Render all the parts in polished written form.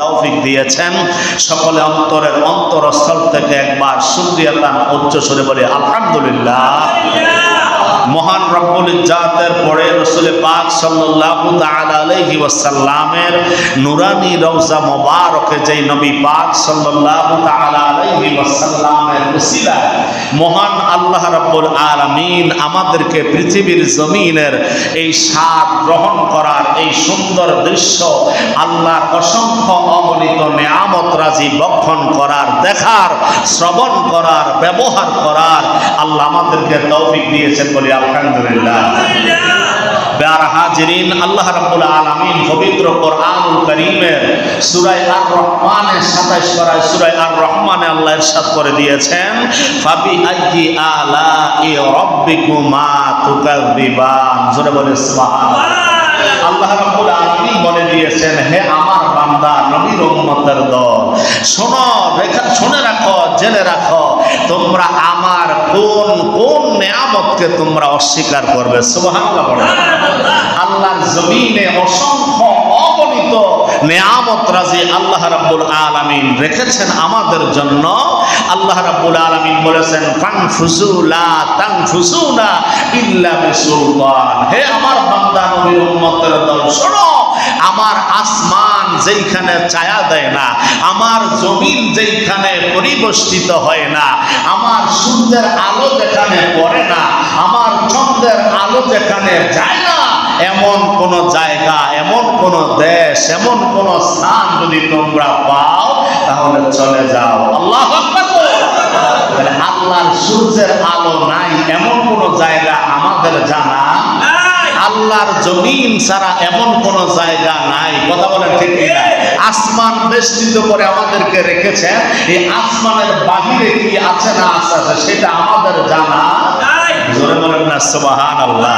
তৌফিক দিয়েছেন। সকলে অন্তরের অন্তরস্থল থেকে একবার শুকরিয়া তান উচ্চ স্বরে বলে আলহামদুলিল্লাহ। মহান রব্বুল ইজ্জাতের পরে রাসূল পাক সাল্লাল্লাহু তাআলা আলাইহি ওয়াসাল্লামের নুরানি রওজা মোবারকে যেই নবী পাক সাল্লাল্লাহু তাআলা আলাইহি ওয়াসাল্লামের উসিলায় মহান আল্লাহ রাব্বুল আলামিন আমাদেরকে পৃথিবীর জমিনের এই স্বাদ গ্রহণ করার এই সুন্দর দৃশ্য, আল্লাহর অসংখ্য অগণিত নেয়ামত রাজি বক্ষণ করার, দেখার, শ্রবণ করার, ব্যবহার করার আল্লাহ আমাদেরকে তৌফিক দিয়েছেন বলে আলহামদুলিল্লাহ। প্যারা হাজিরিন, আল্লাহ রাব্বুল আলামিন পবিত্র কোরআনুল কারীমের সূরা আর রহমানে 27 পারায় সূরা আর রহমানে আল্লাহ ইরশাদ করে দিয়েছেন, ফাবি আইয়ি আলাই রাব্বিকুমা তুকাযিবান। জোরে বলে সুবহানাল্লাহ। আল্লাহ রাব্বুল আলামিন বলে দিয়েছেন, হে আমার বান্দা নবীর উম্মতের দল, শোনো, শুনে রাখো, জেনে রাখো, তোমরা আমার কোন কোন নেয়ামতকে তোমরা অস্বীকার করবে। সুবহানাল্লাহ। আল্লাহর জমিনে অসংখ্য অগণিত নেয়ামত রাজি আল্লাহ রাব্বুল আলামিন রেখেছেন আমাদের জন্য। আল্লাহ রাব্বুল আলামিন বলেছেন, ফানফুসু লা তানফুসুনা ইল্লা বিসুলতান। হে আমার বান্দা নবীর উম্মতের দল, শোনো, আমার আসমান যেইখানে ছায়া দেয় না, আমার জমিন যেইখানে পরিবেষ্টিত হয় না, আমার সূর্যের আলো যেখানে পড়ে না, আমার চন্দ্রের আলো যেখানে যায় না, এমন কোন জায়গা, এমন কোন দেশ, এমন কোন স্থান যদি তোমরা পাও তাহলে চলে যাও। আল্লাহু আকবার। আল্লাহর সূর্যের আলো নাই এমন কোন জায়গা আমাদের জানা নাই। আল্লাহর জমিন ছাড়া এমন কোন জায়গা নাই। কথা বলেন ঠিক কিনা? আসমান বেষ্টিত করে আমাদেরকে রেখেছেন, এই আসমানের বাহিরে কি আছে না আছে সেটা আমাদের জানা নাই। জোরে বলেন না সুবহানাল্লাহ।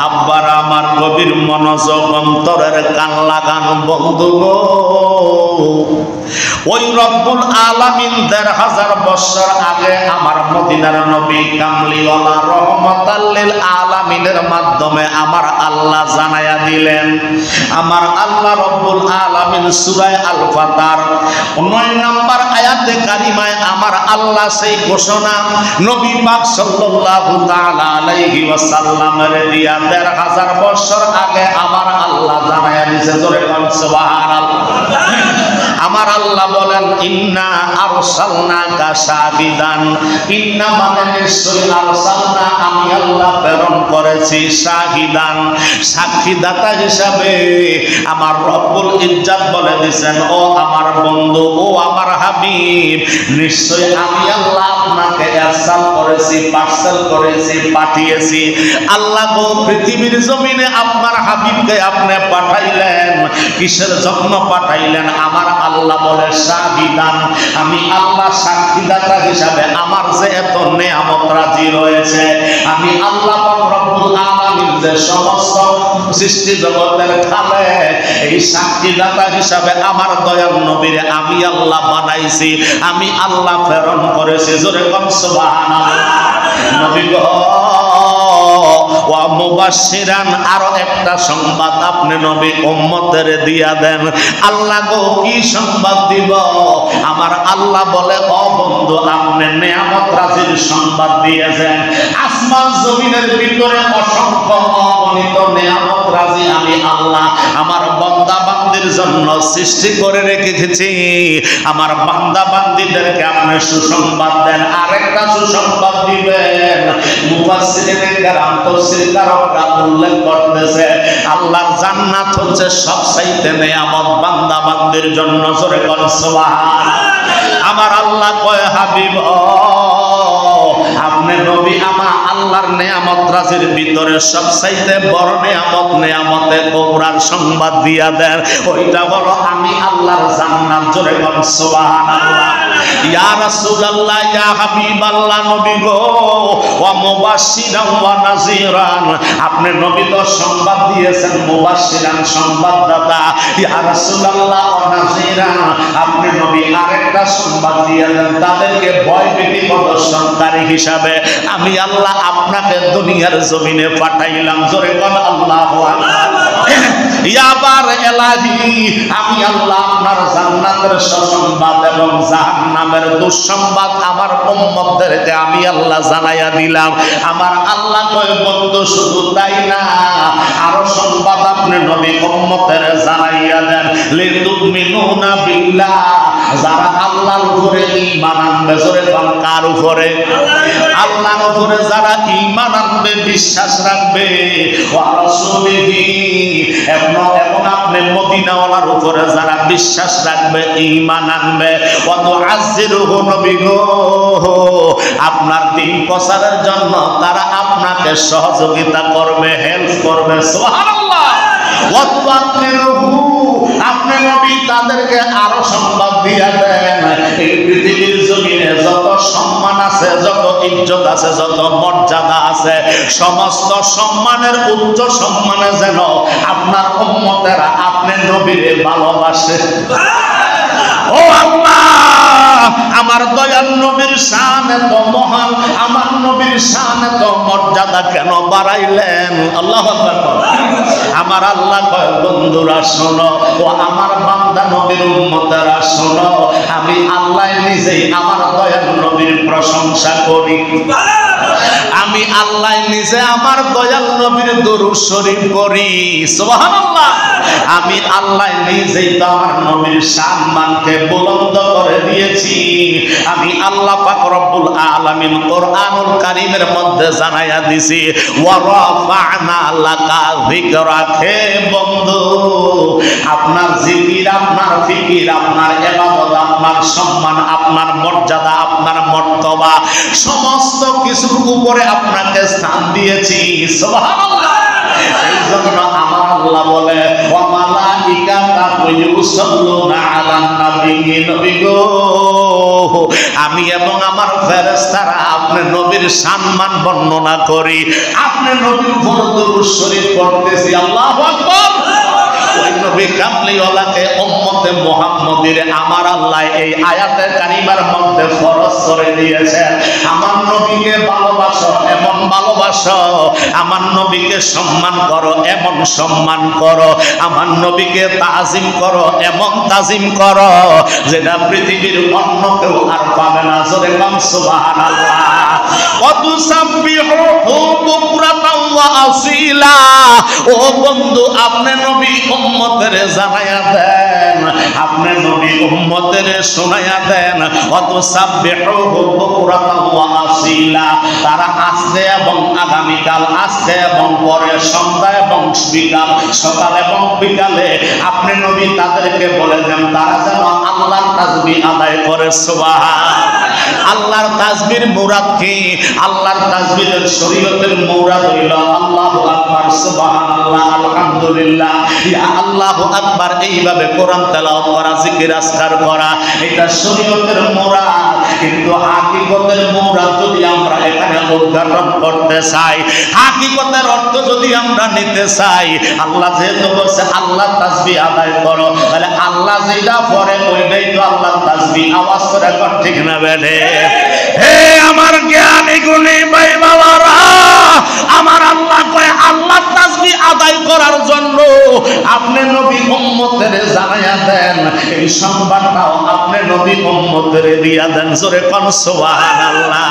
আব্বার আমার গভীর মনোযোগ অন্তরের কান লাগান বন্ধু গো, ওই রব্বুল আলামিন ১৫০০ বছর আগে আমার মদিনার নবী কামলিওয়ালা রহমাতাল লিল আলামিনের মাধ্যমে আমার আল্লাহ জানায়া দিলেন। আমার আল্লাহ রব্বুল আলামিন সূরা আল ফাতর ৯ নম্বর আয়াতে কারিমায় আমার আল্লাহ সেই ঘোষণা নবী পাক সাল্লাল্লাহু তাআলা আলাইহি ওয়াসাল্লামের দিয়া ১৫০০ বছর আগে আমার আল্লাহ জানায়া দিয়েছে। জোরে বলেন সুবহানাল্লাহ। আমার আল্লাহ বলেন, ইন্না আরসালনাকা শাহিদান। ইন্না মানে নিশ্চয়, আরসালনা আমি আল্লাহ প্রেরণ করেছি, শাহিদান সাক্ষীদাতা হিসাবে। আমার রব্বুল ইজ্জত বলে দিয়েছেন, ও আমার বন্ধু, ও আমার হাবিব, নিশ্চয় আমি আল্লাহ আপনাকে ইরসাল করেছি, পার্সেল করেছি, পাঠিয়েছি। আল্লাহ গো পৃথিবীর জমিনে আপনার হাবিবকে আপনি পাঠাইলেন, কিসের জন্য পাঠাইলেন? আমার আল্লাহ বলে শাহিদান, আমি আল্লাহ সাক্ষীদাতা হিসাবে আমার যে এত নেয়ামত রাজি রয়েছে, আমি আল্লাহ রব্বুল আলামিন যে সমস্ত সৃষ্টি জগতের খালে এই সাক্ষীদাতা হিসাবে আমার দয়াল নবীরে আমি আল্লাহ বানাইছি, আমি আল্লাহ প্রেরণ করেছি। জোরে কোন সুবহানাল্লাহ। নবী গো ওয়া মুবাশশিরান, আরো একটা সংবাদ আপনি নবী উম্মতের দিয়া দেন। আল্লাহ গো কি সংবাদ দিব? আমার আল্লাহ বলে, ও বন্ধু, আপনি নেয়ামত রাজির সংবাদ দিয়েছেন। আসমান জমিনের ভিতরে অসংখ্য অগণিত নেয়ামত রাজি আমি আল্লাহ আমার বান্দা বান্দির জন্য সৃষ্টি করে রেখেছি। আমার বান্দা বান্দিদেরকে আপনি সুসংবাদ দেন। আরেকটা সুসংবাদ দিবেন। মুফাসসিরিনে কেরাম তাফসীরকারকরা উল্লেখ করতেছে, আল্লাহর জান্নাত হচ্ছে সবচাইতে নেয়ামত বান্দা বান্দির জন্য। জোরে বল সুবহানাল্লাহ। আমার আল্লাহ কয়, হাবিব আপনি নবী আমার আল্লাহর নেয়ামত রাজির ভিতরে সবচাইতে বড় নেয়ামত, নেয়ামতে কুবরার সংবাদ দিয়া দেন। ওইটা বলো আমি আল্লাহর জান্নাত। জোরে বল সুবহানাল্লাহ। ইয়া রাসূলুল্লাহ, ইয়া হাবিবাল্লাহ, নবী গো ওয়া মুবাশশিরান ওয়া নাযিরান, আপনি নবী তো সংবাদ দিয়েছেন, মুবাশশিরান সংবাদদাতা। ইয়া রাসূলুল্লাহ ওয়া নাযিরান, আপনি নবী আরেকটা সংবাদ দিয়েছেন, তাদেরকে ভয় ভীতি প্রদর্শনকারী হিসাবে আমি আল্লাহ আপনাকে দুনিয়ার জমিনে পাঠাইলাম। জোরে বল আল্লাহু আকবার। ইয়াবার এলাহি, আমি আল্লাহ আপনার জান্নাতের সুসংবাদ এবং জাহান্নামের দুঃসংবাদ আমার উম্মতদেরকে আমি আল্লাহ জানাইয়া দিলাম। আমার আল্লাহ কয় বন্ধু শুধু তাই না, আরো সংবাদ আপনি নবী উম্মতের জানাইয়া দেন। লিতুমিনুনা বিল্লাহ, যারা আল্লাহর উপরে ঈমান আনবে, জোরে বল কার উপরে? আল্লাহর উপরে যারা ঈমান আনবে, বিশ্বাস রাখবে, ওয়া রাসূলিহি, এবং আপনি মদিনাওয়ালার উপরে যারা বিশ্বাস রাখবে, ঈমান আনবে, ওয়া তুআজ্জিরুহু, নবী গো আপনার দ্বীন প্রচারের জন্য তারা আপনাকে সহযোগিতা করবে, হেল্প করবে। সুবহানাল্লাহ। ওয়া তুআজ্জিরুহু, আপনি নবী তাদেরকে আরো সংবাদ দিয়া দেন, এই পৃথিবীর জমিনে যত সম্মান আছে, যত ইজ্জত আছে, যত মর্যাদা আছে, সমস্ত সম্মানের উচ্চ সম্মানে যেন আপনার উম্মতেরা আপনি নবীরে ভালোবাসে। ও আল্লাহ, আমার দয়াল নবীর শান এত মহান, আমার নবীর শান এত মর্যাদা কেন বাড়াইলেন? আল্লাহু আকবার। আমার আল্লাহ কয় বন্ধুরা শোনো, ও আমার বান্দা নবীর উম্মতেরা শোনো, আমি আল্লাহ নিজেই আমার দয়াল নবীর প্রশংসা করি। আমি আল্লাহ নিজে আমার দয়াল নবীর দরুদ শরীফ পড়ি। সুবহানাল্লাহ। আমি আল্লাহ নিজেই তো আমার নবীর সম্মানকে বুলন্দ করে দিয়েছি। আমি আল্লাহ পাক রব্বুল আলামিন কোরআনুল কারীমের মধ্যে জানাইয়া দিছি, ওয়া রাফা'না লাকা যিকরাক। হে বন্ধু, আপনার জিকির, আপনার ফিকির, আপনার ইবাদত, আপনার সম্মান, আপনার মর্যাদা, আপনার মর্তবা, সমস্ত কিছুর উপরে আপনাকে স্থান দিয়েছি। সুবহানাল্লাহ। এই জন্য আমার আল্লাহ বলে, ওয়া মালাইকাতুহু ইউসাল্লুনা আলান নবী, নবী গো আমি এবং আমার ফেরেশতারা আপনি নবীর সম্মান বর্ণনা করি, আপনি নবীর উপর দরুদ শরীফ পড়তেছি। আল্লাহু আকবার। ওই নবী কামলিওয়ালাকে উম্মতে মুহাম্মদীর আমার আল্লাহ এই আয়াতে কারিমার মধ্যে ফরজ করে দিয়েছেন। আমার নবীকে ভালোবাসো, এমন ভালোবাসো, আমার নবীকে সম্মান করো, এমন সম্মান করো, আমার নবীকে তাজিম করো, এমন তাজিম করো যেটা পৃথিবীর অন্য কেউ আর পাবে না। জোরে বল সুবহানাল্লাহ। ওয়া তুসাব্বিহুহু বুকরাতাও ওয়া আসীলা। ও বন্ধু, আপনি নবী উম্মতের জানায়া দেন, আপনি নবী উম্মতের শোনায়া দেন, ওয়া তুসাব্বিহুহু বুকরাতাও ওয়া আসীলা। তারা আজকে এবং আগামীকাল, আজকে এবং পরে, সন্ধ্যা এবং বিকাল, সকাল এবং বিকালে আপনি নবী তাদেরকে বলে দেন তারা যেন আল্লাহর তাসবিহ আদায় করে। সুবহান। আল্লাহর তাসবির মুরাদ কি? আল্লাহর তাসবিরের শরীয়তের মুরাদ হইল আল্লাহু আকবার, সুবহানাল্লাহ, আলহামদুলিল্লাহ, ইয়া আল্লাহু আকবার। এইভাবে কোরআন তেলাওয়াত করা, জিকির আজকার করা, এটা শরীয়তের মুরাদ। কিন্তু হাকিকতের মুরাদ যদি আমরা এখানে উদ্ঘাটন করতে চাই, হাকিকতের অর্থ যদি আমরা নিতে চাই, আল্লাহ যেহেতু বলছে আল্লাহ তাসবিহ আদায় করো, তাহলে আল্লাহ যেটা পড়ে ওইটাই তো আল্লাহ তাসবিহ। আওয়াজ করে কর ঠিক না বেঠে? হে আমার জ্ঞানী গুণী ভাই বাবারা, আমার আল্লাহ কয় আল্লাহ তাসবিহ আদায় করার জন্য আপনি নবী উম্মতের জানাইয়া দেন, এই সংবাদটাও আপনি নবী উম্মতের দিয়া দেন। জোরে কোন সুবহানাল্লাহ।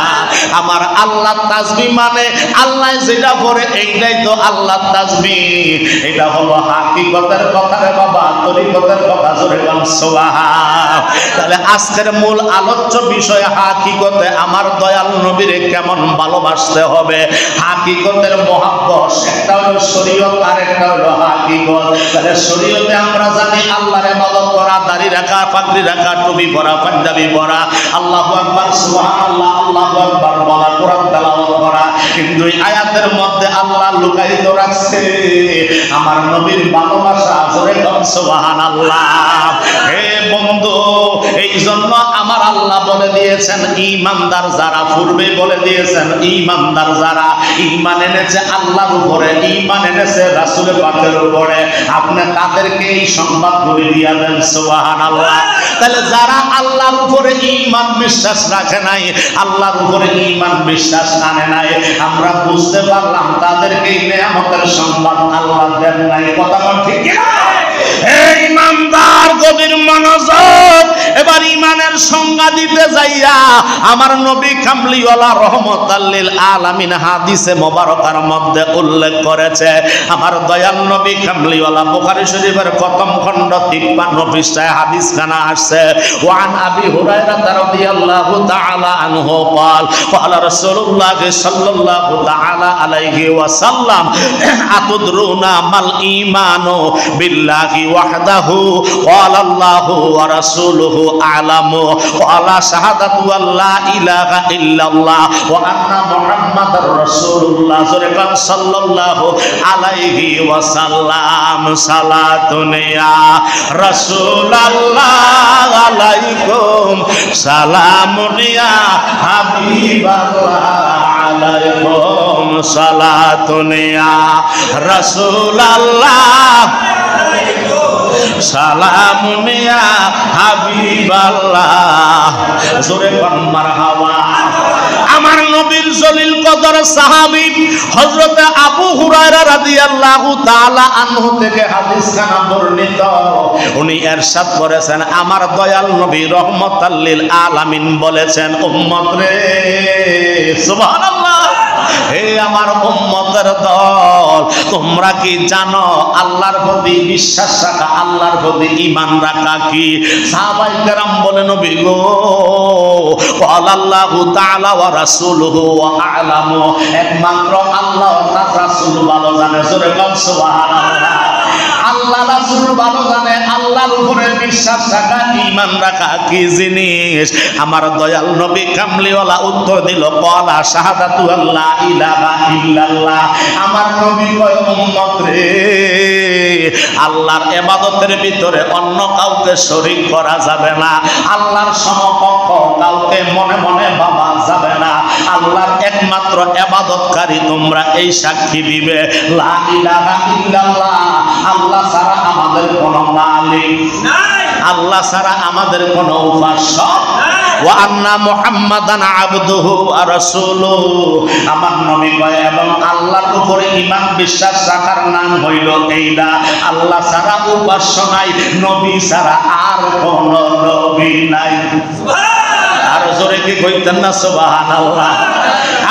আমার আল্লাহ তাসবিহ মানে আল্লাহ যেটা পড়ে এইটাই তো আল্লাহ তাসবিহ। এটা হলো হাকিকতের কথা রে বাবা, তরিকতের কথা। জোরে কোন সুবহান। তাহলে আজকের মূল আলোচ্য বিষয় হাকিকতে আমার দয়াল নবীরে কেমন ভালোবাসতে হবে। হাকিকতের মহব্বত একটা হলো শরীয়ত, আর একটা হলো হাকিকত। তাহলে শরীয়তে আমরা জানি আল্লাহর ইবাদত করা, দাড়ি রাখা, পাগড়ি রাখা, টুপি পরা, পাঞ্জাবি পরা, আল্লাহু আকবার, সুবহানাল্লাহ, আল্লাহু আকবার বলা, কোরআন তেলাওয়াত করা। কিন্তু এই আয়াতের মধ্যে আল্লাহ লুকায়িত রাখছে আমার নবীর ভালোবাসা। জোরে বল সুবহানাল্লাহ। হে বন্ধু, এই জন্য আমার আল্লাহ বলে দিয়েছেন ঈমানদার যারা, পূর্বে বলে দিয়েছেন ঈমানদার যারা ঈমান এনেছে আল্লাহর উপরে, ঈমান এনেছে রাসূল পাকের উপরে, আপনি তাদেরকে এই সংবাদগুলি দিয়ে দেন সুবহানাল্লাহ। তাহলে যারা আল্লাহর উপরে ঈমান বিশ্বাস রাখে নাই, আল্লাহর উপরে ঈমান বিশ্বাস আনে নাই, আমরা বুঝতে পারলাম তাদেরকে এই নেয়ামতের সংবাদ আল্লাহ দেন নাই। কথা বল ঠিক কি না? এই ইমানদার গভীর মনোযোগ। এবার ঈমানের সংজ্ঞা দিতে যাইয়া আমার নবী কামলিওয়ালা রাহমাতাল লিল আলামিন হাদিসে মোবারকার মধ্যে উল্লেখ করেছে, আমার দয়াল নবী কামলিওয়ালা বুখারী শরীফের প্রথম খণ্ড 53 পৃষ্ঠায় হাদিস খানা আসছে। ওয়ান আবি হুরায়রা রাদিয়াল্লাহু তাআলা আনহু قال قال رسول الله صلى الله تعالى عليه وسلم أتدرون ما الإيمان بالله وحده قال الله ورسوله أعلم قال شهادة أن لا إله إلا الله وأن محمد رسول الله صلى الله عليه وسلم صلاة يا رسول الله عليكم سلام يا حبيب الله عليكم صلاة يا رسول الله সালামুন ইয়া হাবিবাল্লাহ। জোরে কোন মারহাবা। আমার নবীর জলিল কদর সাহাবী হযরত আবু হুরায়রা রাদিয়াল্লাহু তাআলা আনহু থেকে হাদিস খানা বর্ণিত, উনি ইরশাদ করেছেন আমার দয়াল নবী রহমাতাল লিল আলামিন বলেছেন, উম্মত রে, সুবহানাল্লাহ, হে আমার উম্মতের দল, তোমরা কি জানো আল্লাহর প্রতি বিশ্বাস রাখা, আল্লাহর প্রতি ঈমান রাখা কি? সাহাবায়ে কেরাম বলে, নবী গো, আল্লাহু তাআলা ওয়া রাসূলুহু ওয়া আ'লামু, একমাত্র আল্লাহ ও তার রাসূল ভালো জানে। জোরে বল সুবহানাল্লাহ। আল্লাহ রাসূল ভালো জানে আল্লাহর উপরে বিশ্বাস রাখা, ঈমান রাখা কি জিনিস। আমার দয়াল নবী কামলিওয়ালা উত্তর দিল, ক্বালা শাহাদাতু আল্লা ইলাহা ইল্লাল্লাহ। আমার নবী কয়, উম্মত রে, আল্লাহর ইবাদতের ভিতরে অন্য কাউকে শরীক করা যাবে না, আল্লাহর সমকক্ষ কাউকে মনে মনে ভাবা যাবে না, আল্লাহর একমাত্র ইবাদতকারী তোমরা এই সাক্ষী দিবে, লা ইলাহা ইল্লাল্লাহ, আল্লাহ ছাড়া আমাদের কোনো মালিক নাই, আল্লাহ ছাড়া আমাদের কোনো উপাস্য নাই, ওয়া আন্না মুহাম্মাদান আবদুহু ওয়া রাসূলুহু। আমার নবী কয়, এবং আল্লাহর উপরে ঈমান বিশ্বাস রাখার নাম হইল এইটা, আল্লাহ ছাড়া উপাস্য নাই, নবী ছাড়া আর কোনো নবী নাই। আর জোরে কি কইতেন না সুবহানাল্লাহ?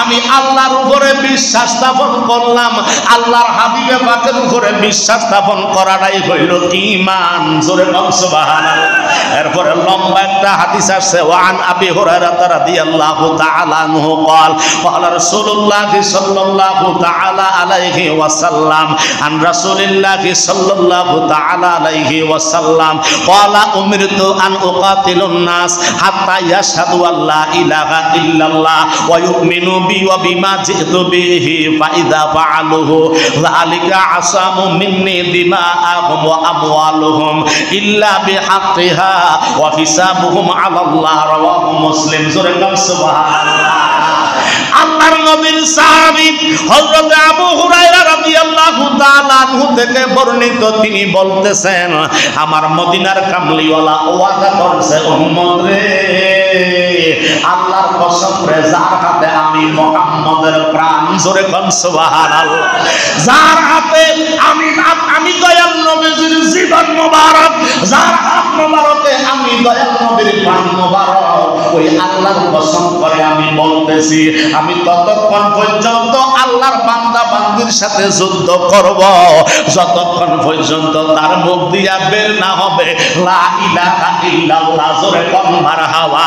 আমি আল্লাহর উপরে বিশ্বাস স্থাপন করলাম, আল্লাহর হাবিবে পাকের উপরে বিশ্বাস স্থাপন করাটাই হইল ঈমান। জোরে বল সুবহানাল্লাহ। এরপরে লম্বা একটা হাদিস আছে, ওয়ান আবি হুরায়রা রাদিয়াল্লাহু তাআলা আনহু قال قال رسول الله صلى الله تعالى عليه وسلم عن رسول الله صلى الله تعالى عليه وسلم قال أمرت أن أقاتل الناس حتى يشهدوا أن لا إله إلا الله ويؤمنوا بي وبما جئت به فإذا فعلوه ذلك عصام مني دماءهم وأموالهم إلا بحقها وحسابهم على الله رواه مسلم। সুবহানাল্লাহ। আল্লাহর নবীর সাহাবী হযরত আবু হুরায়রা রাদিয়াল্লাহু তাআলা আনহু থেকে বর্ণিত, তিনি বলতেছেন, আমার মদিনার কামলিওয়ালা ওয়াদা করছে, উম্মত রে, আল্লাহর কসম রে, যার হাতে আমি মুহাম্মদের প্রাণ, জোরে কোন সুবহানাল্লাহ, যার হাতে আমি দয়াল নবীর জীবন মোবারক, যার হাত মোবারকে আমি দয়াল নবীর প্রাণ মোবারক, ওই আল্লাহর কসম করে আমি বলতেছি, আমি ততক্ষণ পর্যন্ত আল্লাহর বান্দা বান্দির সাথে যুদ্ধ করব যতক্ষণ পর্যন্ত তার মুখ দিয়া বের না হবে লা ইলাহা ইল্লাল্লাহ। জোরে কোন মারহাবা।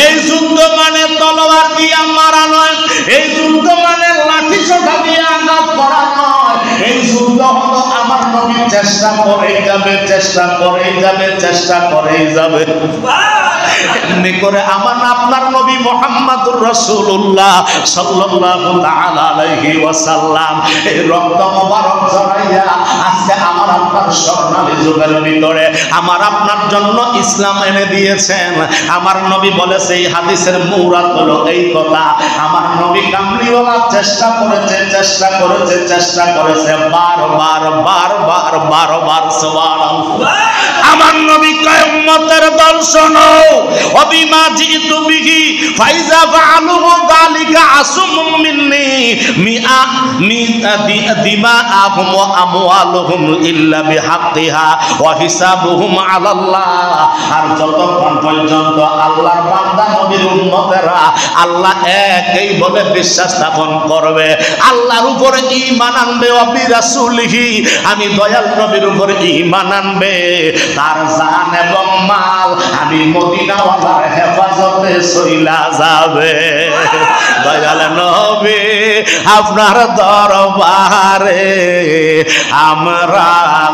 এই যুদ্ধ মানে তলোয়ার দিয়া মারা নয়, এই যুদ্ধ মানে লাঠি সোঁটা দিয়ে আঘাত করা নয়, এই যুদ্ধ হলো আমার নবী চেষ্টা করেই যাবে, চেষ্টা করেই যাবে, চেষ্টা করেই যাবে। এমনি করে আমার আপনার নবী মুহাম্মদুর রাসূলুল্লাহ সাল্লাল্লাহু তাআলা আলাইহি ওয়াসাল্লাম এই রক্ত মোবারক ঝরাইয়া আজকে আমার আপনার স্বর্ণালী যুগের ভিতরে আমার আপনার জন্য ইসলাম এনে দিয়েছেন। আমার নবী বলেছে, এই হাদিসের মুরাদ হলো এই কথা, আমার নবী কামলিওয়ালা চেষ্টা করেছে, চেষ্টা করেছে, চেষ্টা করেছে, বারবার বারবার বারবার। সুবহানাল্লাহ। আমার নবী কয় উম্মতের দল শোনো, অবিমা জিতু বিহি ফাইজা ফাআলুহু যালিকা আসুমুম মিন্নি মিআ দিমাআহুম ওয়া আমওয়ালুহুম ইল্লা বিহাক্কিহা ওয়া হিসাবুহুম আলাল্লাহ। আর যতক্ষণ পর্যন্ত আল্লাহর বান্দা নবীর উম্মতেরা আল্লাহ একই বলে বিশ্বাস স্থাপন করবে, আল্লাহর উপরে ঈমান আনবে, ওয়া বিরাসূলিহি আমি দয়াল নবীর উপরে ঈমান আনবে, তার জান এবং মাল আমি মদিনাওয়ালার হেফাজতে চইলা যাবে। দয়াল নবী আপনার দরবারে আমরা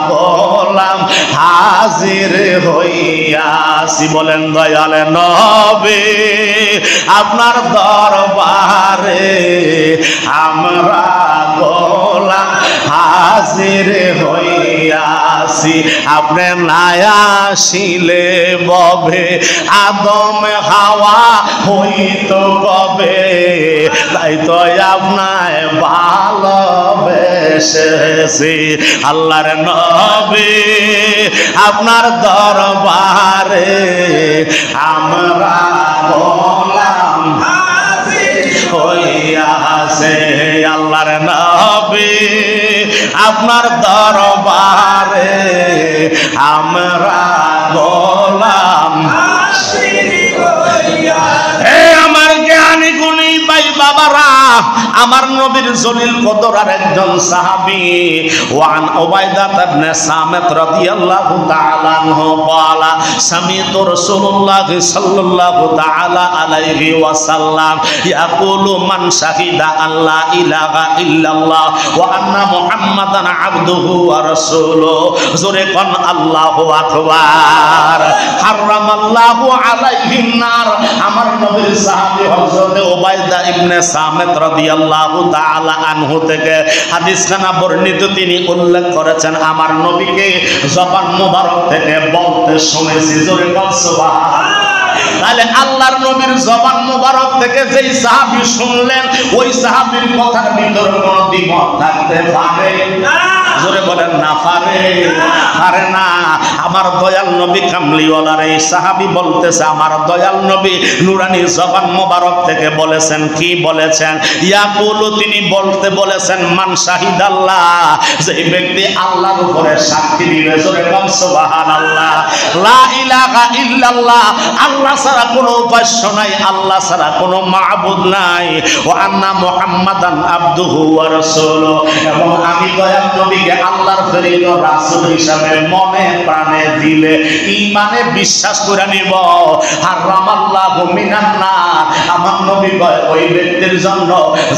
গোলাম হাজির হইয়াছি। বলেন দয়াল নবী আপনার দরবারে আমরা গোলাম হাজির হইয়াছি। আপনি না আসিলে ববে আদম হাওয়া হইতো কবে, তাই তো আপনায় ভালোবেসেছি। আল্লাহর নবী আপনার দরবারে আমরা গোলাম হইয়াছে। আল্লাহর নবী আপনার দরবারে আমরা গোলাম। আমার জ্ঞানী গুণী ভাই বাবারা, আমার নবীর জলিল কদরার একজন সাহাবী ওয়ান উবাইদা ইবনে সামিত রাদিয়াল্লাহু তাআলা আনহু ক্বালা সামিতু রাসূলুল্লাহ সাল্লাল্লাহু তাআলা আলাইহি ওয়াসাল্লাম ইয়াকুলু মান শাহিদা আল্লা ইলাহা ইল্লাল্লাহ ওয়া আন্না মুহাম্মাদান আবদুহু ওয়া রাসূলুহু জোরে কোন আল্লাহু আকবার। হারামাল্লাহু আলাইহিন নার। আমার নবীর সাহাবী হযরত উবাইদা ইবনে সামিত রাদিয়াল্লাহু তাআলা আনহু থেকে হাদিসখানা বর্ণিত, তিনি উল্লেখ করেছেন আমার নবীকে জবান মোবারক থেকে বলতে শুনেছি। জোরে বল সুবহানাল্লাহ। তাহলে আল্লাহর নবীর জবান মোবারক থেকে যেই সাহাবী শুনলেন, ওই সাহাবীর কথার ভিতর কোনো দ্বিমত থাকতে পারে না। জোরে বলেন না পারে, পারে না। আমার দয়াল নবী কামলিওয়ালার এই সাহাবী বলতেছে, আমার দয়াল নবী নুরানি জবান মোবারক থেকে বলেছেন, কি বলেছেন? ইয়াকুলু, তিনি বলতে বলেছেন, মান শাহিদাল্লাহ, যেই ব্যক্তি আল্লাহর উপরে সাক্ষী দিবে, জোরে বল সুবহানাল্লাহ, লা ইলাহা ইল্লাল্লাহ, আল্লাহ ছাড়া কোনো উপাস্য নাই, আল্লাহ ছাড়া কোনো মাবুদ নাই, ওয়া আন্না মুহাম্মাদান আবদুহু ওয়া রাসূলুহু, এবং আমি দয়াল নবীকে আল্লাহর প্রেরিত রাসূল হিসাবে মনে প্রাণে দিলে ঈমানে বিশ্বাস করে নিব। হারামাল্লাহু মিনান নার, আমার নবী কয় ওই ব্যক্তির জন্য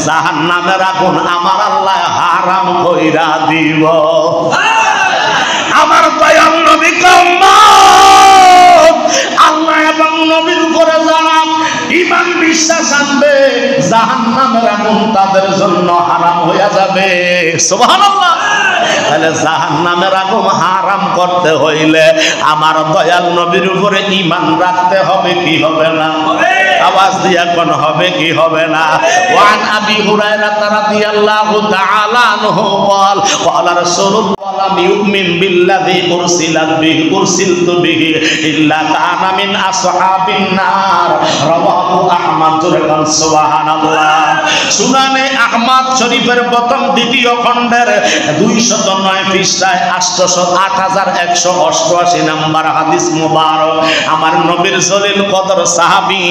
জাহান্নামের আগুন আমার আল্লাহ হারাম কইরা দিব। আমার দয়াল নবী আল্লাহ এবং নবীর উপরে যারা ঈমান বিশ্বাস আনবে, জাহান্নামের আগুন তাদের জন্য হারাম হয়ে যাবে। সুবহানাল্লাহ। তাহলে জাহান্নামের আগুন হারাম করতে হইলে আমার দয়াল নবীর উপরে ঈমান রাখতে হবে, কি হবে না? আওয়াজ দিয়া কোন হবে কি হবে না? ওয়ান আবি হুরায়রা রাদিয়াল্লাহু তাআলা আনহু قال قال رسول الله لم يؤمن بالذي أرسلت به إلا كان من أصحاب النار رواه أحمد سبحان الله। সুনানে আহমদ শরীফের প্রথম দ্বিতীয় খণ্ডের 209 পৃষ্ঠায় 8188 নম্বর হাদিস মুবারক আমার নবীর জলিল কদর সাহাবী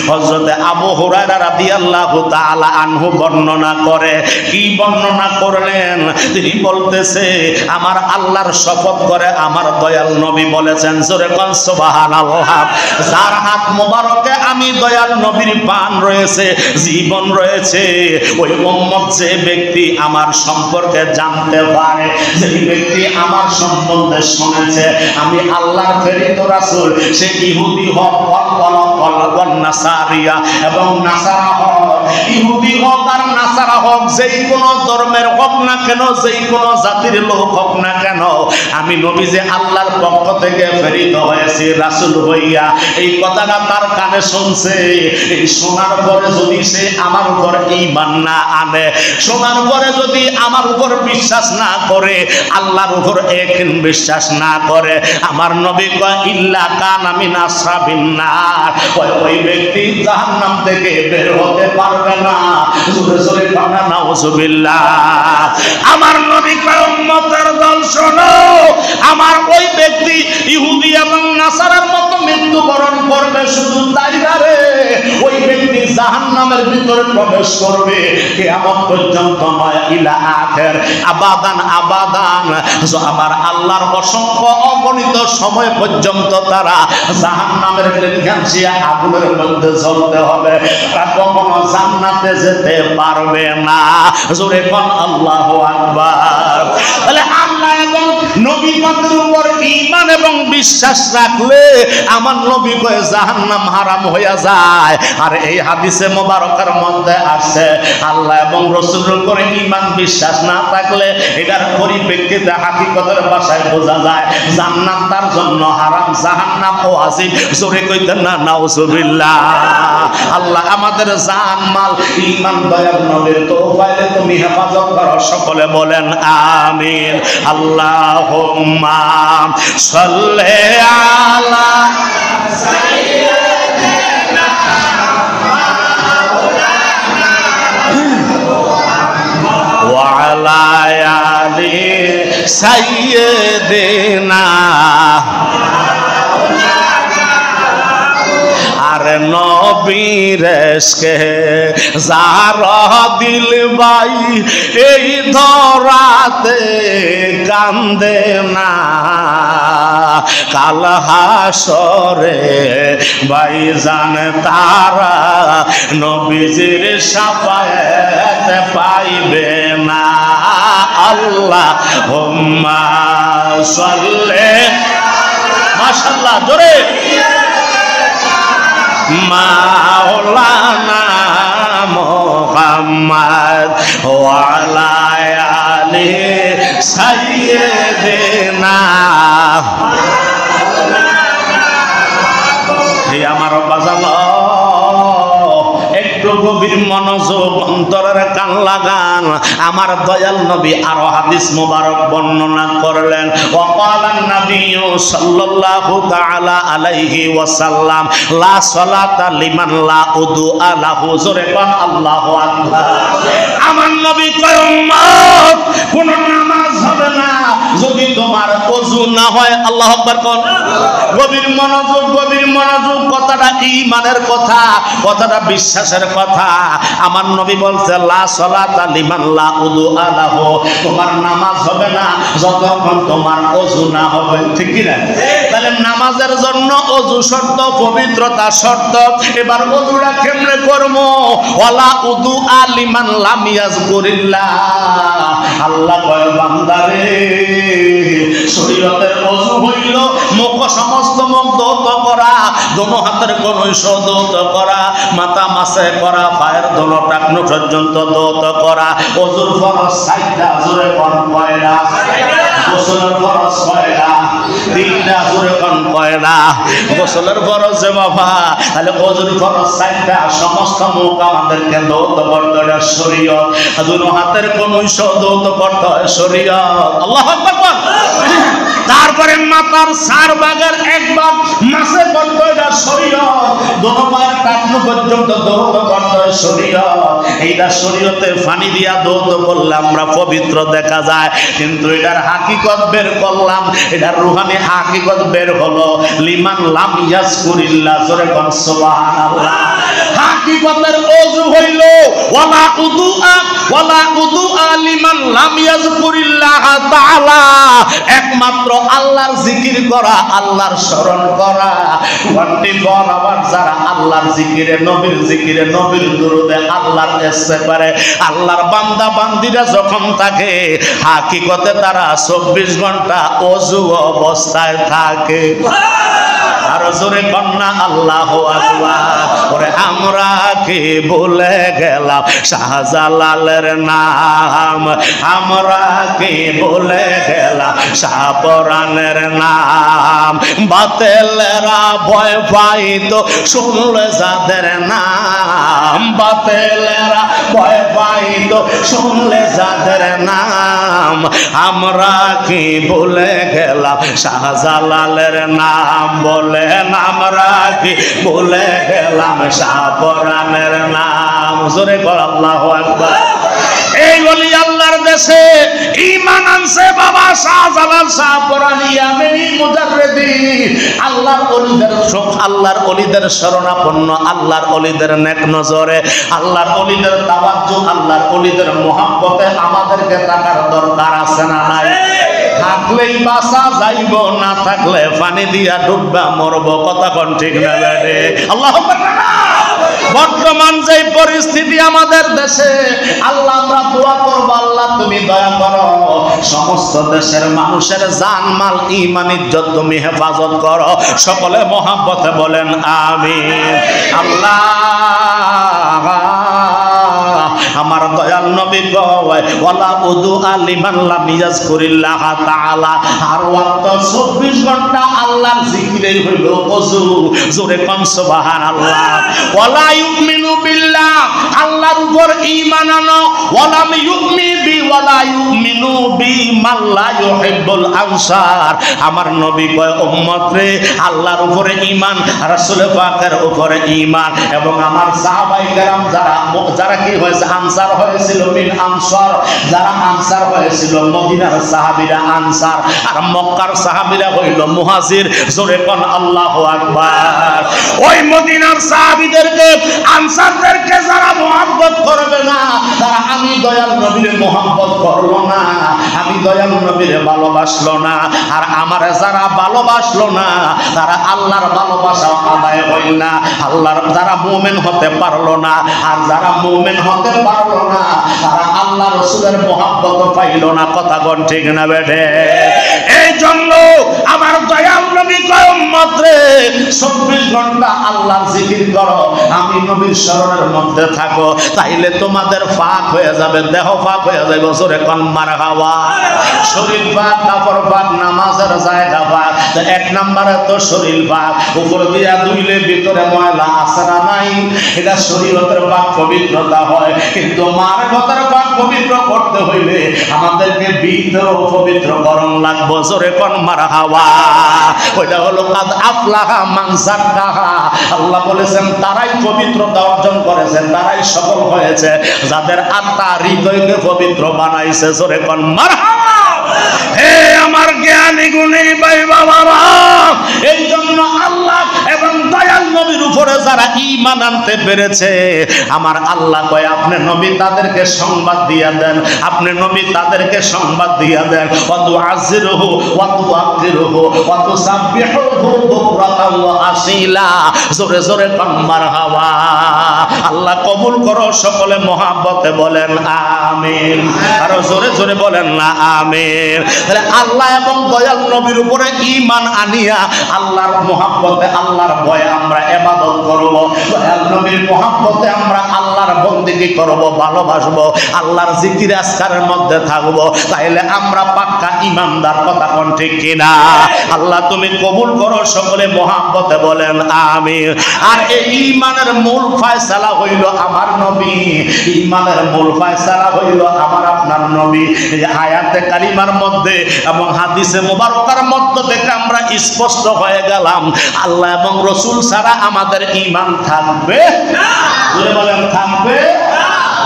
হযরত আবু হুরায়রা রাদিয়াল্লাহু তাআলা আনহু বর্ণনা করে। কি বর্ণনা করলেন? তিনি বলতেছে আমার আল্লাহর শপথ করে আমার দয়াল নবী বলেছেন, জোরে কোন সুবহানাল্লাহ। যার হাত মোবারকে আমি দয়াল নবীর পান রয়েছে, জীবন রয়েছে, ওই উম্মত যে ব্যক্তি আমার সম্পর্কে জানতে পারে, যে ব্যক্তি আমার সম্বন্ধে শুনেছে আমি আল্লাহর প্রেরিত রাসূল, সে ইহুদি হোক নাসারিয়া এবং নাসারা হোক, ইহুদি হোক আর নাসারা হোক, যেই কোন ধর্মের হোক না কেন, যেই কোন জাতির লোক হোক না কেন, আমি নবী যে আল্লাহর পক্ষ থেকে প্রেরিত হয়েছি রাসূল হইয়া, এই কথাটা তার কানে শুনছে। এই শোনার পরে যদি সে আমার উপর ঈমান না আনে, শোনার পরে যদি আমার উপর বিশ্বাস না করে, আল্লাহর উপর একদিন বিশ্বাস না করে, আমার নবী কয় ইল্লা কানা মিন আসহাবিন নার, ওই ব্যক্তি জাহান্নাম থেকে বের হতে পারবে না। জোরে জোরে কানা নাউজুবিল্লাহ। আমার নবী কয় উম্মতের দল শোনো, আমার ওই ব্যক্তি ইহুদি এবং নাসারার মতো মৃত্যুবরণ করবে, শুধু তাই না রে, ওই ব্যক্তি জাহান্নামের ভিতরে প্রবেশ করবে কিয়ামত পর্যন্ত নয়, ইলা আখির আবাদান আবাদান, আমার আল্লাহর অসংখ্য অগণিত সময় পর্যন্ত তারা জাহান্নামের ঘাঁচিয়া আগুনের মধ্যে জ্বলতে হবে, তারা কখনো জান্নাতে যেতে পারবে না। জোরে কোন আল্লাহু আকবার। তাহলে আল্লাহ এবং নবী পাকের উপর ঈমান এবং বিশ্বাস রাখলে আমার নবী কয়ে জাহান্নাম হারাম হয়ে যায়। আর এই হাদিসে মোবারকের মধ্যে আছে আল্লাহ এবং রাসূলের উপর ঈমান বিশ্বাস না থাকলে এটার পরিপ্রেক্ষিতে হাকিকতের ভাষায় বোঝা যায় জান্নাত তার জন্য হারাম, জাহান্নাম ওয়াজিব। জোরে কইতেন না নাউজুবিল্লাহ। আল্লাহ আমাদের জান মাল ঈমান দয়াল নবীর তওফাইলে তুমি হেফাজত করো, সকলে বলেন আমিন। আল্লাহুম্মা সাল্লি আলা সাইয়্যিদিনা ওয়া আলা আলি সাইয়্যিদিনা। আর নবীর এশকে যারা দিল ভাই এই ধরাতে কান্দে না, কাল হাসরে ভাইজান তারা নবীজির শাফায়াত পাইবে না। আল্লাহুম্মা সাল্লি, মাশাআল্লাহ, জোরে মাওলানা মুহাম্মদ ওয়া আলা আলি সাইয়্যিদিনা। হে আমার বাজানো, একটু গভীর মনোযোগ, অন্তরের কান লাগান। আমার দয়াল নবী আরো হাদিস মোবারক বর্ণনা করলেন। ওয়াকালান নাবিয়্যু সাল্লাল্লাহু তাআলা আলাইহি ওয়াসাল্লাম লা সালাতা লিমান লা উদুআ লাহু। জোরে কোন আল্লাহু আকবার। আমার নবী কয় উম্মত, কোন নামাজ হবে না যদি তোমার ওযু না হয়। আল্লাহু আকবার কোন। গভীর মনোযোগ, গভীর মনোযোগ। কথাটা ঈমানের কথা, কথাটা বিশ্বাসের কথা। আমার নবী বলছে লা সালাতা লিমান লা উদুআ লাহু, তোমার নামাজ হবে না যতক্ষণ তোমার ওযু না হবে। ঠিক কি না? তাহলে নামাজের জন্য ওযু শর্ত, পবিত্রতা শর্ত। এবার ওযুটা কেমনে করব? ওয়ালা উদুআ লিমান লাম ইয়াযকুরিল্লাহ। আল্লাহ কয় বান্দারে, শরীয়তের ওযু হইল মুখ সমস্ত মুখ ধৌত করা, দোনো হাতের কনুই ধৌত করা, মাথা মাসে করা, পায়ের দোনো টাকনো পর্যন্ত ধৌত করা। ওযুর ফরজ 4টা। জোরে কোন কয়টা? গোসলের ফরজ কয়টা? 3টা। জোরে কোন কয়টা? গোসলের ফরজ যে বাবা, তাহলে ওযুর ফরজ 4টা। সমস্ত মুখ আমাদেরকে ধৌত করতে হয় শরীয়ত, দোনো হাতের কনুই ধৌত করতে হয় শরীয়ত। আল্লাহু আকবার। তারপরে মাথার 4 ভাগের 1 ভাগ মাসে করতে হয় শরীয়ত, দোনো পায়ের টাকনো পর্যন্ত ধৌত করতে হয় শরীয়ত। এইটা শরীয়তে পানি দিয়া ধৌত করলে আমরা পবিত্র দেখা যায়, কিন্তু এটার হাকিকত বের করলাম, এটার রুহানি হাকিকত বের হলো লিমান লাম ইয়াজকুরিল্লাহ। জোরে কোন সুবহানাল্লাহ। হাকিকতের ওযু হইল ওয়ালা উদুআ লিমান লাম ইয়াযকুরিল্লাহ তাআলা, একমাত্র আল্লাহর জিকির করা, আল্লাহর স্মরণ করা। 24 আবার যারা আল্লাহর জিকিরে, নবীর জিকিরে, নবীর দুরুদে, আল্লাহর ইস্তেগফারে আল্লাহর বান্দা বান্দিরা যখন থাকে, হাকিকতে তারা 24 ঘন্টা ওযু অবস্থায় থাকে। আর জোরে কন্যা আল্লাহু আকবার। ওরে আমরা কি ভুলে গেলাম শাহজালালের নাম, আমরা কি ভুলে গেলাম শাহপরানের নাম। বাতেলেরা ভয় পাইতো শুনলে যাদের নাম, বাতেলেরা ভয় পাইতো শুনলে যাদের নাম। আমরা কি ভুলে গেলাম শাহজালালের নাম, বলেন আমরা কি ভুলে গেলাম শাহপরানের নাম। জোরে কর আল্লাহু আকবার। এই ওলি আল্লাহর দেশে ঈমান আনছে বাবা শাহজালাল, শাহপরান, ইয়ামানি, মুজাররিদি। আল্লাহর ওলিদের শোক, আল্লাহর ওলিদের শরণাপন্ন, আল্লাহর ওলিদের নেক নজরে, আল্লাহর ওলিদের তাওয়াজ্জু, আল্লাহর ওলিদের মুহাব্বতে আমাদেরকে থাকার দরকার আছে না নাই? থাকলেই বাঁচা যাইব, না থাকলে পানি দিয়া ডুববা মরব। কথা কোন ঠিক না বেটে? আল্লাহু আকবার। বর্তমান যে পরিস্থিতি আমাদের দেশে, আল্লাহ আমরা দোয়া করব, আল্লাহ তুমি দয়া করো, সমস্ত দেশের মানুষের জান মাল ঈমান ইজ্জত তুমি হেফাজত করো। সকলে মহব্বতে বলেন আমিন। আল্লাহ আমার দয়াল নবী কয় ওয়ালা উদুআ লিমান লাম ইয়াযকুরিল্লাহ তাআলা, আর ওয়াক্ত 24 ঘন্টা আল্লাহর জিকিরে হইল ওযু। জোরে কোন সুবহানাল্লাহ। ওয়ালা ইউমিনু বিল্লাহ, আল্লাহর উপর ঈমান আনো। ওয়ালা ইউমিনু বি মান লা ইউহিব্বুল আনসার, আমার নবী কয় উম্মত রে, আল্লাহর উপরে ঈমান, রাসূল পাকের উপরে ঈমান, এবং আমার সাহাবায়ে কেরাম যারা কি হয়েছে আনসার হয়েছিল, মিন আনসার, যারা আনসার হয়েছিল মদিনার সাহাবীরা আনসার, আর মক্কার সাহাবীরা হইল মুহাজির। জোরে কোন আল্লাহু আকবার। ওই মদিনার সাহাবীদেরকে, আনসারদেরকে যারা মুহাব্বত করবে না, তারা আমি দয়াল নবীর মুহাব্বত করলো না, আমি দয়াল নবীর ভালোবাসলো না। আর আমারে যারা ভালোবাসলো না, তারা আল্লাহর ভালোবাসা আদায় হইল না। আল্লাহর যারা মুমিন হতে পারলো না, আর যারা মুমিন হতে পারলো না, তারা আল্লাহ রাসূলের মুহাব্বত পাইল না। কথা কোন ঠিক না বেটে? এই জন্য আমার দয়াল নবী কয় উম্মত রে, 24 ঘন্টা আল্লাহর জিকির করো, আমি নবীর শরণের মধ্যে থাকো, তাইলে তোমাদের পাক হয়ে যাবে, দেহ পাক হয়ে যাবে। জোরে কোন মারহাবা। শরীর পাক, কাপড় পাক, নামাজের জায়গা পাক। এক নম্বরে তো শরীর পাক, উপর দিয়া ধুইলে ভিতরে ময়লা আছে না নাই, এটা শরীয়তের পাক পবিত্রতা হয়। কিন্তু মারফতের পাক পবিত্র করতে হইলে আমাদেরকে ভিতর পবিত্র করণ লাগবে। জোরে কোন মারহাবা। ওইটা হলো কাদ আফলাহা মান যাক্কাহা। আল্লাহ বলেছেন তারাই পবিত্রতা অর্জন করেছে, তারাই সফল হয়েছে যাদের আত্মা হৃদয়কে পবিত্র বানাইছে। জোরে কোন মারহাবা। হে আমার জ্ঞানী গুণী ভাই বাবারা, এই জন্য আল্লাহ এবং দয়াল নবীর উপরে যারা ঈমান আনতে পেরেছে, আমার আল্লাহ কয় আপনি নবী তাদেরকে সংবাদ দিয়া দেন, আপনি নবী তাদেরকে সংবাদ দিয়া দেন। ওয়াতু আজিরহু ওয়াতু আকিরহু ওয়াতু সাব্বিহুহু বুকরাতাও ওয়া আসিলা। জোরে জোরে কোন মারহাবা। আল্লাহ কবুল করো। সকলে মহব্বতে বলেন আমিন। আর জোরে জোরে বলেন না আমিন। তাহলে আল্লাহ এবং দয়াল নবীর উপরে ঈমান আনিয়া আল্লাহর মহব্বতে, আল্লাহর ভয়ে আমরা ইবাদত করব, দয়াল নবীর মহব্বতে আমরা আল্লাহর বন্দেগী করব, ভালোবাসবো, আল্লাহর জিকির আজকারের মধ্যে থাকব, তাইলে আমরা পাক্কা ঈমানদার। কথা কোন ঠিক কিনা? আল্লাহ তুমি কবুল করো। সকলে মহব্বতে বলেন আমিন। আর এই ঈমানের মূল ফয়সালা হইল আমার নবী, ঈমানের মূল ফয়সালা হইল আমার আপনার নবী। এই আয়াতে কারিমার মধ্যে এবং হাদিসে মুবারকার মধ্যে থেকে আমরা স্পষ্ট হয়ে গেলাম আল্লাহ এবং রাসূল ছাড়া আমাদের ঈমান থাকবে না। বলেন থাকবে।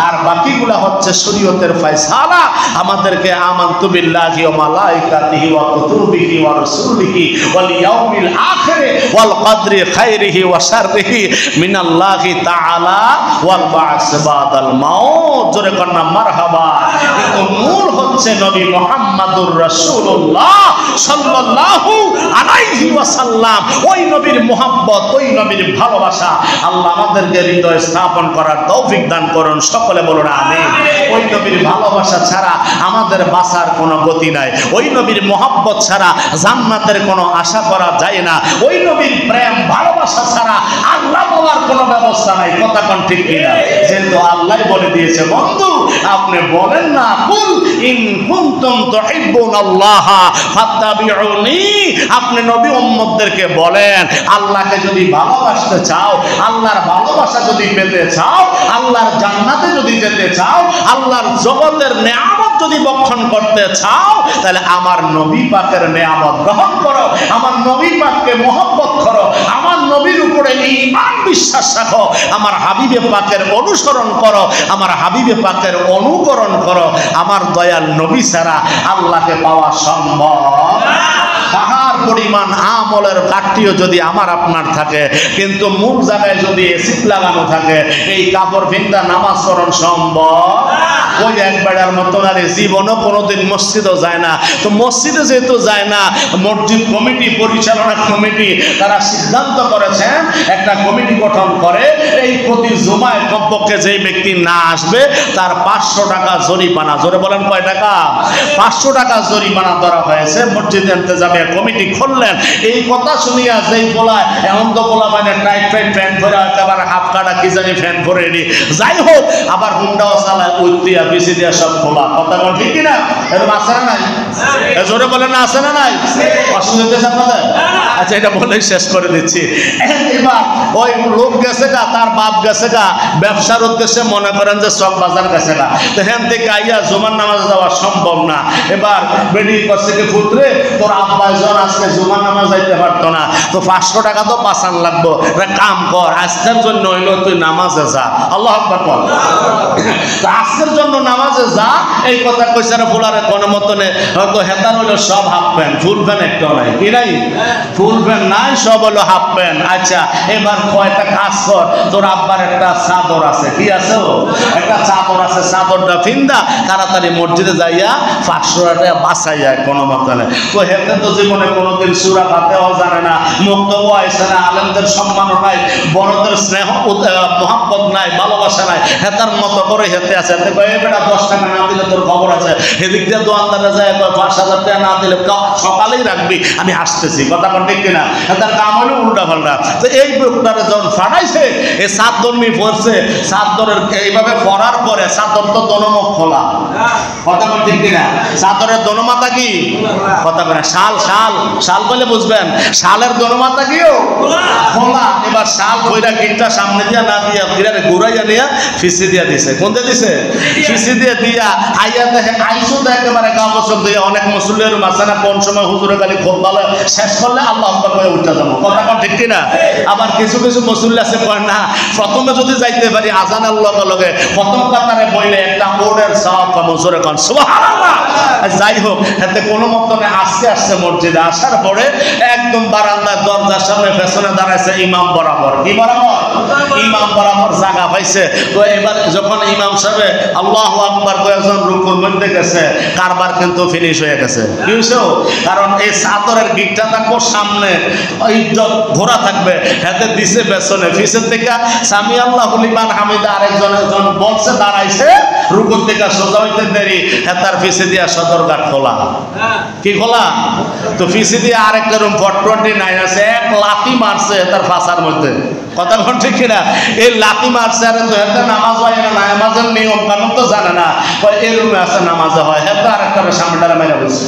আর আর বাকিগুলা হচ্ছে শরীয়তের ফয়সালা। আমাদেরকে আমানতু বিল্লাহি ওয়া মালাইকাতিহি ওয়া কুতুবিহি ওয়া রাসূলিহি ওয়াল ইয়াউমিল আখির ওয়াল কদরি খাইরিহি ওয়া শাররিহি মিনাল্লাহি তাআলা ওয়াল বা'স বাদাল মাউত। জোরে কন্না মারহাবা। কিন্তু মূল হচ্ছে নবী মুহাম্মদুর রাসূলুল্লাহ সাল্লাল্লাহু আলাইহি ওয়াসাল্লাম। ওই নবীর মুহাব্বত, ওই নবীর ভালোবাসা আল্লাহ আমাদেরকে হৃদয়ে স্থাপন করার তৌফিক দান করুন। সকলে বলুন আমিন। ওই নবীর ভালোবাসা ছাড়া আমাদের বাঁচার কোনো গতি নাই। ওই নবীর মুহাব্বত ছাড়া জান্নাতের কোনো আশা করা যায় না। ওই নবীর প্রেম ভালোবাসা ছাড়া আল্লাহ পাওয়ার কোনো ব্যবস্থা নাই। কথা কোন ঠিক কিনা? যেহেতু আল্লাহ বলে দিয়েছে, বন্ধু আপনি বলেন না, কুল ইন কুনতুম তুহিব্বুনাল্লাহ ফাত্তাবিউনি। আপনি নবী উম্মতদেরকে বলেন, আল্লাহকে যদি ভালোবাসতে চাও, আল্লাহর ভালোবাসা যদি পেতে চাও, আল্লাহর জান্নাতে যদি যেতে চাও, আল্লাহর জগতের নেয়ামত যদি বক্ষণ করতে চাও, তাহলে আমার নবী পাকের নেয়ামত গ্রহণ করো, আমার নবী পাককে মহব্বত করো, আমার নবীর উপরে ঈমান বিশ্বাস রাখো, আমার হাবিবে পাকের অনুসরণ করো, আমার হাবিবে পাকের অনুকরণ করো। আমার দয়াল নবী ছাড়া আল্লাহকে পাওয়া সম্ভব। পাহাড় পরিমাণ আমলের ঘাটতিও যদি আমার আপনার থাকে, কিন্তু মূল জায়গায় যদি এসিড লাগানো থাকে, এই কাপড় ভিন্দা নামাজ পড়ন সম্ভব? ওই একবারের মতো আর জীবনও কোনোদিন মসজিদও যায় না। তো মসজিদে যেহেতু যায় না, মসজিদ কমিটি, পরিচালনা কমিটি তারা সিদ্ধান্ত করেছেন একটা কমিটি গঠন করে, এই প্রতি জুমায় কমপক্ষে যেই ব্যক্তি না আসবে তার 500 টাকা জরিমানা। জোরে বলেন কয় টাকা? 500 টাকা জরিমানা ধরা হয়েছে। মসজিদ ইন্তেজামিয়া কমিটি খুললেন। এই কথা শুনিয়া যেই বলায়, এমন তো বলা মানে টাইট টাইট প্যান্ট ভরে, একেবারে হাফ কাটা কি জানি প্যান্ট ভরে নি, যাই হোক, আবার হুন্ডাও চালায়, উইতিয়া পিছি দিয়া সব খোলা। কথা বল ঠিক কিনা? এরকম আছে না নাই? জোরে বলেন না, আছে না নাই? অসুবিধা হচ্ছে আপনাদের? আচ্ছা, এটা বলে শেষ করে দিচ্ছি। এবার ওই লোক গেছে গা, তার বাপ গেছে গা ব্যবসার উদ্দেশ্যে, মনে করেন যে চক বাজার গেছে গা, তো হ্যান থেকে আইয়া জুমার নামাজে যাওয়া সম্ভব না। এবার বেডি করছে কি, পুত্রে তোর আব্বা জন আজকে জুমার নামাজ যাইতে পারতো না, তো 500 টাকা তো পাচান লাগবো, কাম কর, আজকের জন্য হইলো তুই নামাজে যা। আল্লাহ আকবার বল। তো আজকের জন্য নামাজে যা, এই কথা কইছে রে ফুলারে কোনো মতনে, হয়তো হেতার হইলো সব হাফ প্যান্ট, ফুল প্যান্ট একটাও নাই। কি নাই? ফুল প্যান্ট নাই, সব হলো হাফ প্যান্ট। আচ্ছা, এবার কয়টা কাজ কর, তোর আব্বার একটা চাদর আছে, কি আছে? ও একটা চাদর আছে, চাদরটা ফিন্দা তাড়াতাড়ি মসজিদে যাইয়া 500 টাকা বাঁচাই যায় কোনো মতনে। তো হেতে তো জীবনে কোনোদিন সূরা ফাতিহাও জানে না, মুক্তও আইছে না, আলেমদের সম্মানও নাই, বড়দের স্নেহ মহব্বত নাই, ভালোবাসা নাই, হেতার মতো করে হেতে আছে। এই বেটা 10 টাকা না দিলে তোর খবর আছে, এদিক দিয়ে দোয়ানদারে যায় 5000 টাকা না দিলে সকালেই রাখবি, আমি আসতেছি। কথা কোন ঠিক কিনা? হেতার কাম হলো উল্টা পাল্টা। তো এই লোকটারে যখন ফাটাইছে, এই চাদর নিয়ে পড়ছে, চাদরের এইভাবে পরার পরে চাদর তো দোনোমুখ খোলা। কথা কোন ঠিক কিনা? চাদরের দোনোমাথা কি? কথা বলে শাল, শাল, শাল বলে বুঝবেন, শালের দোনোমাথা কিও খোলা। এবার শাল কইরা গিটটা সামনে দিয়া না দিয়া ফিরারে ঘুরাইয়া নিয়া ফিসি দিয়া দিছে। কোনটা দিছে? ফিসি দিয়ে দিয়া আইয়া দেখে, আইসো তো একেবারে গা বছর দিয়ে অনেক মুসল্লির মাঝখানে কোন সময় হুজুরে খালি খুব ভালো শেষ করলে আল্লাহ আকবার করে উঠতে যাবো। কথা কোন ঠিক কিনা? আবার কিছু কিছু মুসল্লি আছে কয় না, প্রথমে যদি যাইতে পারি আজানের লগে লগে প্রথম কাতারে বইলে একটা ওরের সওয়াব পাবো। জোরে কোন সুবহানাল্লাহ। যাই হোক, এতে কোনো মতনে আস্তে আস্তে মসজিদে আসার পরে একদম বারান্দার দরজার সামনে পেছনে দাঁড়াইছে ইমাম বরাবর। কি বরাবর? ইমাম বরাবর জায়গা পাইছে। তো এবার যখন ইমাম সাহেব আল্লাহু আকবার কয়েকজন রুকুর মধ্যে গেছে, কারবার কিন্তু ফিনিশ হয়ে গেছে। কি হয়েছে? কারণ এই চাদরের গিটটা থাকবো সামনে, ইজ্জত ঘোরা থাকবে, হাতে দিছে পেছনে, পিছের থেকে সামি আল্লাহু লিমান হামিদা আরেকজন একজন বলছে, দাঁড়াইছে, রুকুর থেকে সোজা হইতে দেরি, হেতার পিছে দিয়া সদরঘাট খোলা। কি খোলা? তো পিছে দিয়ে আরেকটা রুম 429 আছে, এক লাথি মারছে তার ফাঁসার মধ্যে। কথা কোন ঠিক কিনা? এই লাথি মারছে, আরে তো হেতে নামাজ হয় না, নামাজের নিয়ম কানুন তো জানে না, এই রুমে আছে নামাজে হয়, হেতে আরেকটা সামনেটারে মেরে বলছে।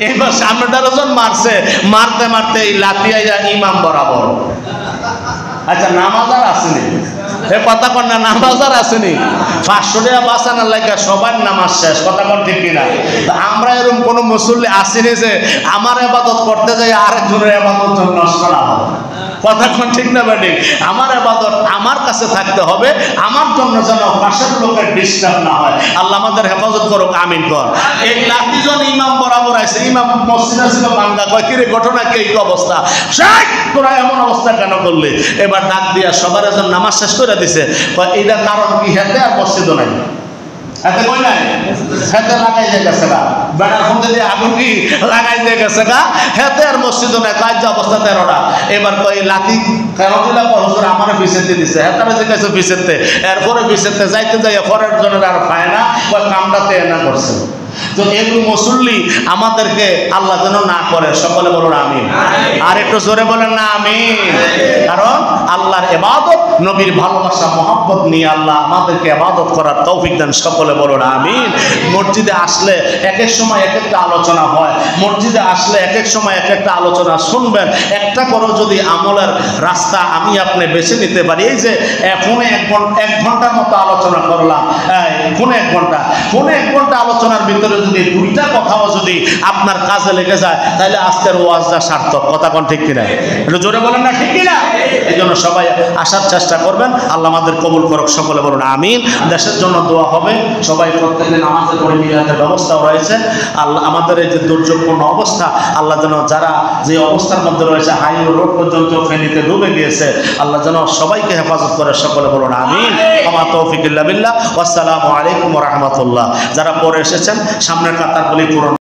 এবার সামনেটারে জন মারছে, মারতে মারতে এই লাথি আইয়া ইমাম বরাবর। আচ্ছা, নামাজ আর আসেনি? এ কথা কন না, নামাজ আর আসেনি? 500 টাকা বাঁচানোর লাগে সবার নামাজ শেষ। কথা কন ঠিক কিনা? আমরা এরকম কোনো মুসল্লি আসেনি যে আমার ইবাদত করতে যাই আরেকজনের ইবাদত নষ্ট না হয়। কথা কোন ঠিক না বেঠিক? আমার ইবাদত আমার কাছে থাকতে হবে, আমার জন্য যেন পাশের লোকের ডিস্টার্ব না হয়। আল্লাহ আমাদের হেফাজত করুক, আমিন কর। এই লাঠিজন ইমাম বরাবর আছে, ইমাম মসজিদে ছিল বাংলা, কয় কিরে ঘটনা কি এই অবস্থা, শেখ তোরা এমন অবস্থা কেন করলি? এবার ডাক দিয়া সবার একজন নামাজ শেষ করে দিছে, কয় এইটা কারণ কি? হেতে আর মসজিদও নাই, হাতে কই নাই, হাতে লাগাই দিয়ে গেছে গা, বেড়ার মধ্যে দিয়ে আগুন কি লাগাই দিয়ে গেছে গা, হাতে আর মসজিদ নাই, কাজ অবস্থা 13টা। এবার কই লাঠি কেন দিলা? হুজুর আমার পিছেতে দিছে, হাতারে যে গেছে পিছেতে, এরপরে পিছেতে যাইতে যাইয়া পরের জনের আর পায় না, ওই কামটাতে এনা করছে। তো এগুলো মুসল্লি আমাদেরকে আল্লাহ যেন না করে, সকলে বলুন আমিন। আর একটু জোরে বলেন না আমিন। কারণ আল্লাহর ইবাদত, নবীর ভালোবাসা মহব্বত নিয়ে আল্লাহ আমাদেরকে ইবাদত করার তৌফিক দেন, সকলে বলুন আমিন। মসজিদে আসলে এক এক সময় এক একটা আলোচনা হয়, মসজিদে আসলে এক এক সময় এক একটা আলোচনা শুনবেন। একটা করে যদি আমলের রাস্তা আমি আপনি বেছে নিতে পারি, এই যে ফোনে এক ঘন্টার মতো আলোচনা করলাম, ফোনে এক ঘন্টা আলোচনার ভিতরে যদি দুইটা কথাও যদি আপনার কাজে লেগে যায়, তাহলে আজকের ওয়াজটা সার্থক। কথা কোন ঠিক কিনা? একটু জোরে বলেন না ঠিক কিনা? এই জন্য সবাই আসার চেষ্টা করবেন, আল্লাহ আমাদের কবুল করুক, সকলে বলুন আমিন। দেশের জন্য দোয়া হবে, সবাই প্রত্যেকদিন নামাজের পরে মিলাদের ব্যবস্থাও রয়েছে। আল্লাহ আমাদের এই যে দুর্যোগপূর্ণ অবস্থা, আল্লাহ যেন যারা যে অবস্থার মধ্যে রয়েছে, হাইওয়ে রোড পর্যন্ত ফেনীতে ডুবে গিয়েছে, আল্লাহ যেন সবাইকে হেফাজত করে, সকলে বলুন আমিন। ওয়া তৌফিক ইল্লা বিল্লাহ। আসসালামু আলাইকুম ওয়া রাহমাতুল্লাহ। যারা পরে এসেছেন সামনের কাতারগুলি পূরণ